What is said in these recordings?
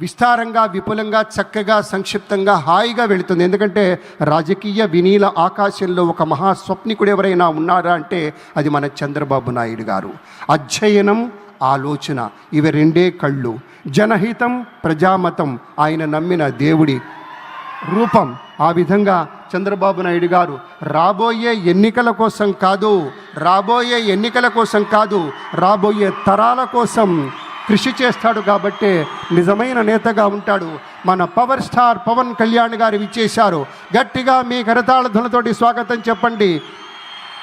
విస్తారంగా, విపులంగా, చక్కగా, సంక్షిప్తంగా, హాయిగా వెళుతుంది. ఎందుకంటే రాజకీయ వినీల ఆకాశంలో ఒక మహాస్వప్నికుడు ఎవరైనా ఉన్నారా అంటే అది మన చంద్రబాబు నాయుడు గారు. అధ్యయనం, ఆలోచన, ఇవి రెండే కళ్ళు. జనహితం, ప్రజామతం, ఆయన నమ్మిన దేవుడి రూపం. ఆ విధంగా చంద్రబాబు నాయుడు గారు రాబోయే ఎన్నికల కోసం కాదు, రాబోయే తరాల కోసం కృషి చేస్తాడు. కాబట్టే నిజమైన నేతగా ఉంటాడు. మన పవర్ స్టార్ పవన్ కళ్యాణ్ గారు విచ్చేశారు. గట్టిగా మీ కరతాళ ధ్వనులతోటి స్వాగతం చెప్పండి.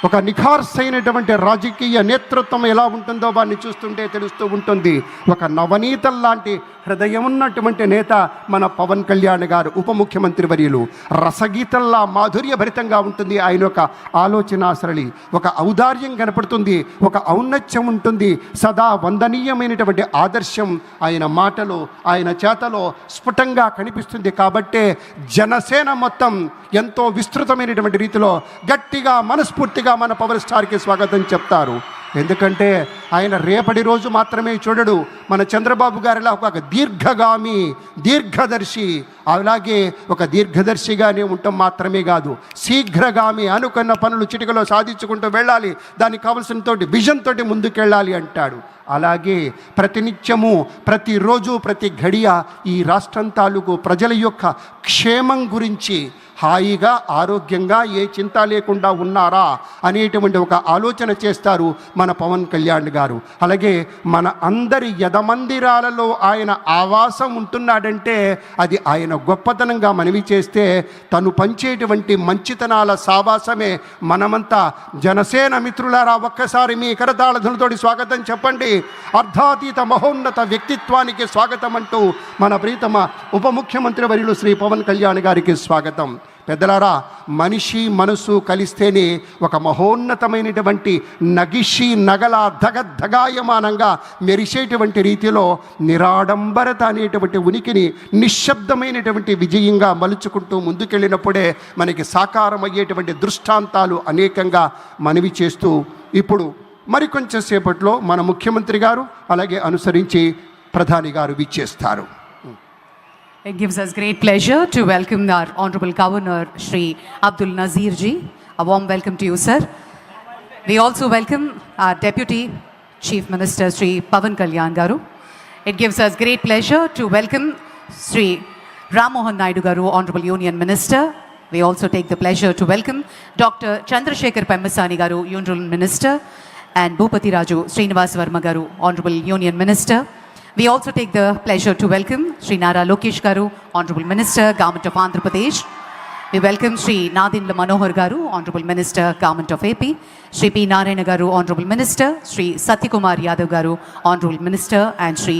ఒక నిఖార్సైనటువంటి రాజకీయ నేతృత్వం ఎలా ఉంటుందో వారిని చూస్తుంటే తెలుస్తూ ఉంటుంది. ఒక నవనీతం లాంటి హృదయం ఉన్నటువంటి నేత మన పవన్ కళ్యాణ్ గారు, ఉప ముఖ్యమంత్రి వర్యులు. రసగీతంలా మాధుర్యభరితంగా ఉంటుంది ఆయన ఒక ఆలోచన సరళి. ఒక ఔదార్యం కనపడుతుంది, ఒక ఔన్నత్యం ఉంటుంది. సదా వందనీయమైనటువంటి ఆదర్శం ఆయన మాటలో, ఆయన చేతలో స్ఫుటంగా కనిపిస్తుంది. కాబట్టే జనసేన మొత్తం ఎంతో విస్తృతమైనటువంటి రీతిలో గట్టిగా, మనస్ఫూర్తిగా మన పవర్ స్టార్కి స్వాగతం చెప్తారు. ఎందుకంటే ఆయన రేపటి రోజు మాత్రమే చూడడు. మన చంద్రబాబు గారిలా ఒక దీర్ఘగామి, దీర్ఘదర్శి. అలాగే ఒక దీర్ఘదర్శిగానే ఉండటం మాత్రమే కాదు, శీఘ్రగామి. అనుకున్న పనులు చిటికలో సాధించుకుంటూ వెళ్ళాలి, దానికి కావలసిన తోటి విజన్ తోటి ముందుకెళ్ళాలి అంటాడు. అలాగే ప్రతినిత్యము, ప్రతిరోజు, ప్రతి గడియ ఈ రాష్ట్రం తాలూకు ప్రజల యొక్క క్షేమం గురించి హాయిగా, ఆరోగ్యంగా, ఏ చింత లేకుండా ఉన్నారా అనేటువంటి ఒక ఆలోచన చేస్తారు మన పవన్ కళ్యాణ్ గారు. అలాగే మన అందరి యదమందిరాలలో ఆయన ఆవాసం ఉంటున్నాడంటే అది ఆయన గొప్పతనంగా మనవి చేస్తే, తను పంచేటువంటి మంచితనాల సావాసమే. మనమంతా జనసేన మిత్రులారా ఒక్కసారి మీ కరతాళ ధ్వనులతోటి స్వాగతం చెప్పండి. అర్ధాతీత మహోన్నత వ్యక్తిత్వానికి స్వాగతం అంటూ మన ప్రీతమ ఉప ముఖ్యమంత్రి వర్యులు శ్రీ పవన్ కళ్యాణ్ గారికి స్వాగతం. పెద్దలారా, మనిషి మనసు కలిస్తేనే ఒక మహోన్నతమైనటువంటి నగిషి నగల ధగాయమానంగా మెరిసేటువంటి రీతిలో నిరాడంబరత అనేటువంటి ఉనికిని నిశ్శబ్దమైనటువంటి విజయంగా మలుచుకుంటూ ముందుకెళ్ళినప్పుడే మనకి సాకారమయ్యేటువంటి దృష్టాంతాలు అనేకంగా మనవి చేస్తూ, ఇప్పుడు మరికొంచెం సేపట్లో మన ముఖ్యమంత్రి గారు అలాగే అనుసరించి ప్రధాని గారు విచ్చేస్తారు. It gives us great pleasure to welcome our Honorable Governor Shri Abdul Nazir ji. A warm welcome to you, sir. We also welcome our Deputy Chief Minister Shri Pavan Kalyan Garu. It gives us great pleasure to welcome Shri Ram Mohan Naidu Garu, Honorable Union Minister. We also take the pleasure to welcome Dr. Chandrasekhar Pemmasani Garu, Union Minister, and Bhupati Raju Srinivas Verma Garu, Honorable Union Minister. We also take the pleasure to welcome Sri Nara Lokesh Garu, Honorable Minister, Government of Andhra Pradesh. We welcome Sri Nadindra Manohar Garu, Honorable Minister, Government of AP. Sri P. Narayana Garu, Honorable Minister. Sri Satyakumar Yadav Garu, Honorable Minister, and Sri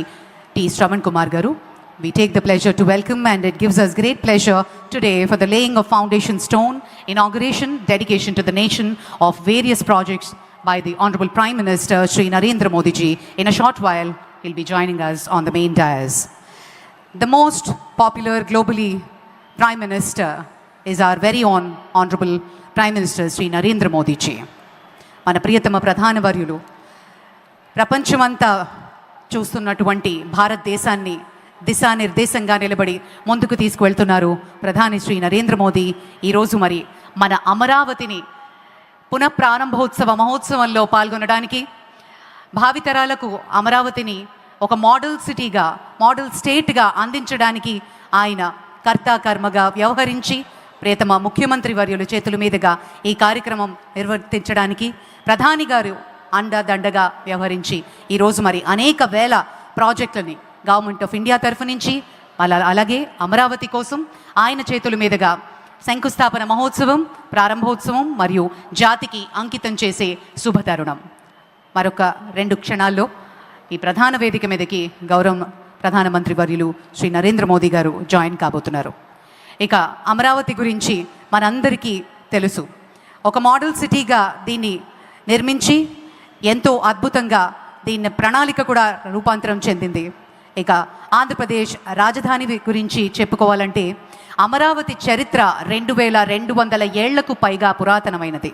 T. Shravan Kumar Garu. We take the pleasure to welcome, and it gives us great pleasure today for the laying of foundation stone, inauguration, dedication to the nation of various projects by the Honorable Prime Minister Sri Narendra Modi ji. In a short while, he'll be joining us on the main dais. The most popular globally Prime Minister is our very own Honorable Prime Minister Sri Narendra Modi ji. మన ప్రియతమ ప్రధాన వర్యులు ప్రపంచమంతా చూస్తున్నటువంటి భారతదేశాన్ని దిశానిర్దేశంగా నిలబడి ముందుకు తీసుకువెళ్తున్నారు ప్రధాని శ్రీ నరేంద్ర మోదీ. ఈరోజు మరి మన అమరావతిని పునఃప్రారంభోత్సవ మహోత్సవంలో పాల్గొనడానికి, భావితరాలకు అమరావతిని ఒక మోడల్ సిటీగా, మోడల్ స్టేట్గా అందించడానికి ఆయన కర్తాకర్మగా వ్యవహరించి ప్రియతమ ముఖ్యమంత్రి వర్యుల చేతుల మీదుగా ఈ కార్యక్రమం నిర్వర్తించడానికి ప్రధాని గారు అండదండగా వ్యవహరించి ఈరోజు మరి అనేక వేల ప్రాజెక్టులని గవర్నమెంట్ ఆఫ్ ఇండియా తరఫు నుంచి అలాగే అమరావతి కోసం ఆయన చేతుల మీదుగా శంకుస్థాపన మహోత్సవం, ప్రారంభోత్సవం మరియు జాతికి అంకితం చేసే శుభతరుణం. మరొక 2 క్షణాల్లో ఈ ప్రధాన వేదిక మీదకి గౌరవ ప్రధానమంత్రి వర్యులు శ్రీ నరేంద్ర మోదీ గారు జాయిన్ కాబోతున్నారు. ఇక అమరావతి గురించి మనందరికీ తెలుసు. ఒక మోడల్ సిటీగా దీన్ని నిర్మించి ఎంతో అద్భుతంగా దీన్ని ప్రణాళిక కూడా రూపాంతరం చెందింది. ఇక ఆంధ్రప్రదేశ్ రాజధాని గురించి చెప్పుకోవాలంటే అమరావతి చరిత్ర 2200 ఏళ్లకు పైగా పురాతనమైనది.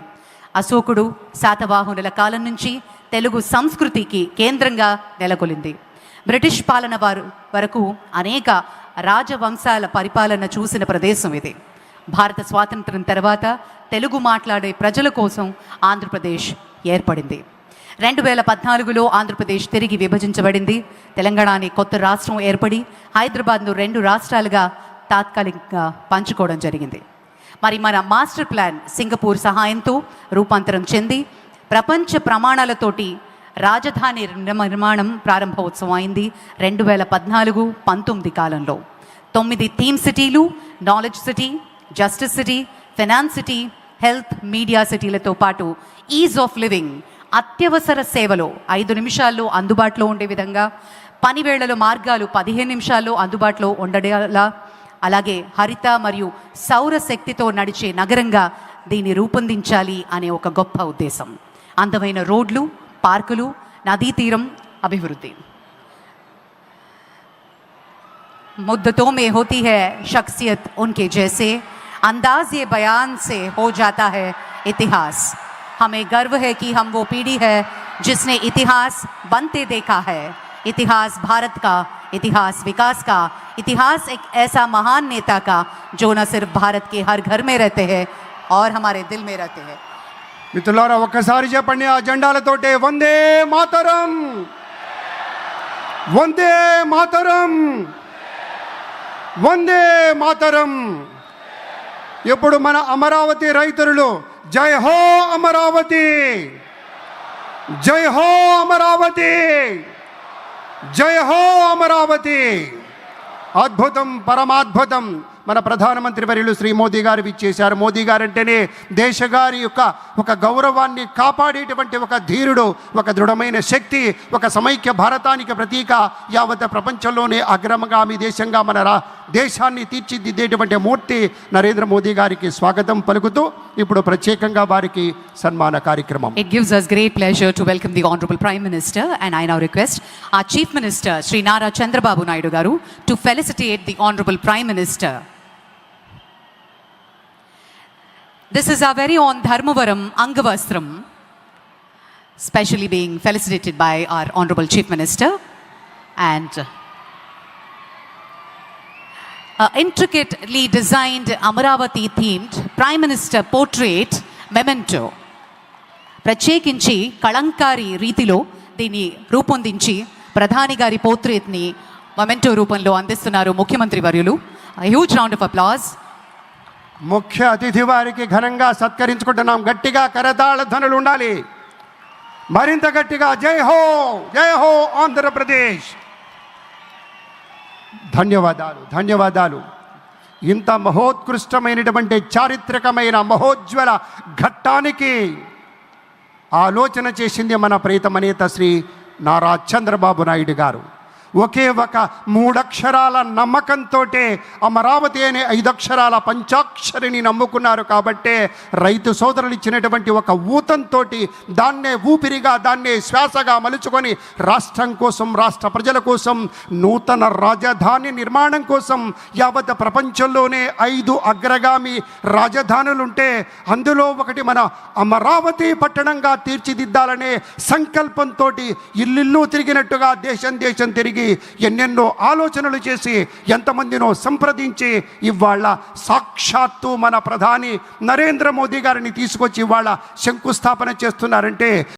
అశోకుడు, శాతవాహనుల కాలం నుంచి తెలుగు సంస్కృతికి కేంద్రంగా నెలకొలింది. బ్రిటిష్ పాలన వరకు అనేక రాజవంశాల పరిపాలన చూసిన ప్రదేశం ఇది. భారత స్వాతంత్రం తర్వాత తెలుగు మాట్లాడే ప్రజల కోసం ఆంధ్రప్రదేశ్ ఏర్పడింది. 2014లో ఆంధ్రప్రదేశ్ తిరిగి విభజించబడింది. తెలంగాణ అనే కొత్త రాష్ట్రం ఏర్పడి హైదరాబాద్ను 2 రాష్ట్రాలుగా తాత్కాలికంగా పంచుకోవడం జరిగింది. మరి మన మాస్టర్ ప్లాన్ సింగపూర్ సహాయంతో రూపాంతరం చెంది ప్రపంచ ప్రమాణాలతోటి రాజధాని నిర్మాణం ప్రారంభోత్సవం అయింది 2014-19 కాలంలో. 9 థీమ్ సిటీలు, knowledge city, justice city, finance city, health, media సిటీలతో పాటు ఈజ్ ఆఫ్ లివింగ్, అత్యవసర సేవలు 5 నిమిషాల్లో అందుబాటులో ఉండే విధంగా, పనివేళల మార్గాలు 15 నిమిషాల్లో అందుబాటులో ఉండేలా, అలాగే హరిత మరియు సౌర శక్తితో నడిచే నగరంగా దీన్ని రూపొందించాలి అనే ఒక గొప్ప ఉద్దేశం. అందమైన రోడ్లు, పార్కులు, నదీ తీరం అభివృద్ధి. मुद्दतों में होती है शख्सियत उनके जैसे, अंदाज ये बयान से हो जाता है इतिहास. हमें गर्व है कि हम वो पीढ़ी है जिसने इतिहास बनते देखा है. इतिहास भारत का, इतिहास विकास का, इतिहास एक ऐसा महान नेता का जो न सिर्फ भारत के हर घर में रहते हैं और हमारे दिल में रहते हैं. మిత్రులారా ఒక్కసారి చెప్పండి ఆ జెండాలతోటే వందే మాతరం, వందే మాతరం, వందే మాతరం. ఇప్పుడు మన అమరావతి రైతులు జై హో అమరావతి, జై హో అమరావతి, జై హో అమరావతి. అద్భుతం, పరమాద్భుతం. మన ప్రధానమంత్రి వర్యులు శ్రీ మోదీ గారు ఇచ్చేశారు. మోదీ గారు అంటేనే దేశగారి యొక్క ఒక గౌరవాన్ని కాపాడేటువంటి ఒక ధీరుడు, ఒక దృఢమైన శక్తి, ఒక సమైక్య భారతానికి ప్రతీక, యావత్ ప్రపంచంలోనే అగ్రగామి దేశంగా మన దేశాన్ని తీర్చిదిద్దేటువంటి మూర్తి నరేంద్ర మోదీ గారికి స్వాగతం పలుకుతూ ఇప్పుడు ప్రత్యేకంగా వారికి సన్మాన కార్యక్రమం. It gives us great pleasure to welcome the Honorable Prime Minister, and I now request our Chief Minister Sri Nara Chandrababu Naidu garu to felicitate the Honorable Prime Minister. This is our very own Dharmavaram Angavastram, specially being felicitated by our Honorable Chief Minister, and intricately designed Amaravati themed Prime Minister portrait memento. ప్రత్యేకించి కళంకారి రీతిలో దీన్ని రూపొందించి ప్రధాని గారి పోర్ట్రేట్ని memento రూపంలో అందిస్తున్నారు ముఖ్యమంత్రి వర్యులు. Huge round of applause. ముఖ్య అతిథి వారికి ఘనంగా సత్కరించుకుంటున్నాం. గట్టిగా కరతాళ ధ్వనులు ఉండాలి, మరింత గట్టిగా. జై హో, జై హో ఆంధ్రప్రదేశ్. ధన్యవాదాలు, ధన్యవాదాలు. ఇంత మహోత్కృష్టమైనటువంటి చారిత్రకమైన మహోజ్వల ఘట్టానికి ఆలోచన చేసింది మన ప్రియతమ నేత శ్రీ నారా చంద్రబాబు నాయుడు గారు. ఒకే ఒక 3 అక్షరాల నమ్మకంతో అమరావతి అనే 5 అక్షరాల పంచాక్షరిని నమ్ముకున్నారు. కాబట్టే రైతు సోదరులు ఇచ్చినటువంటి ఒక ఊతంతో దాన్నే ఊపిరిగా, దాన్నే శ్వాసగా మలుచుకొని రాష్ట్రం కోసం, రాష్ట్ర ప్రజల కోసం, నూతన రాజధాని నిర్మాణం కోసం యావత్ ప్రపంచంలోనే 5 అగ్రగామి రాజధానులుంటే అందులో ఒకటి మన అమరావతి పట్టణంగా తీర్చిదిద్దాలనే సంకల్పంతో ఇల్లు తిరిగినట్టుగా దేశం దేశం తిరిగి ఎన్నెన్నో ఆలోచనలు చేసి ఎంతమందినో సంప్రదించి ఇవాళ సాక్షాత్తు మన ప్రధాని నరేంద్ర మోదీ గారిని తీసుకొచ్చి ఇవాళ శంకుస్థాపన చేస్తున్నారంటే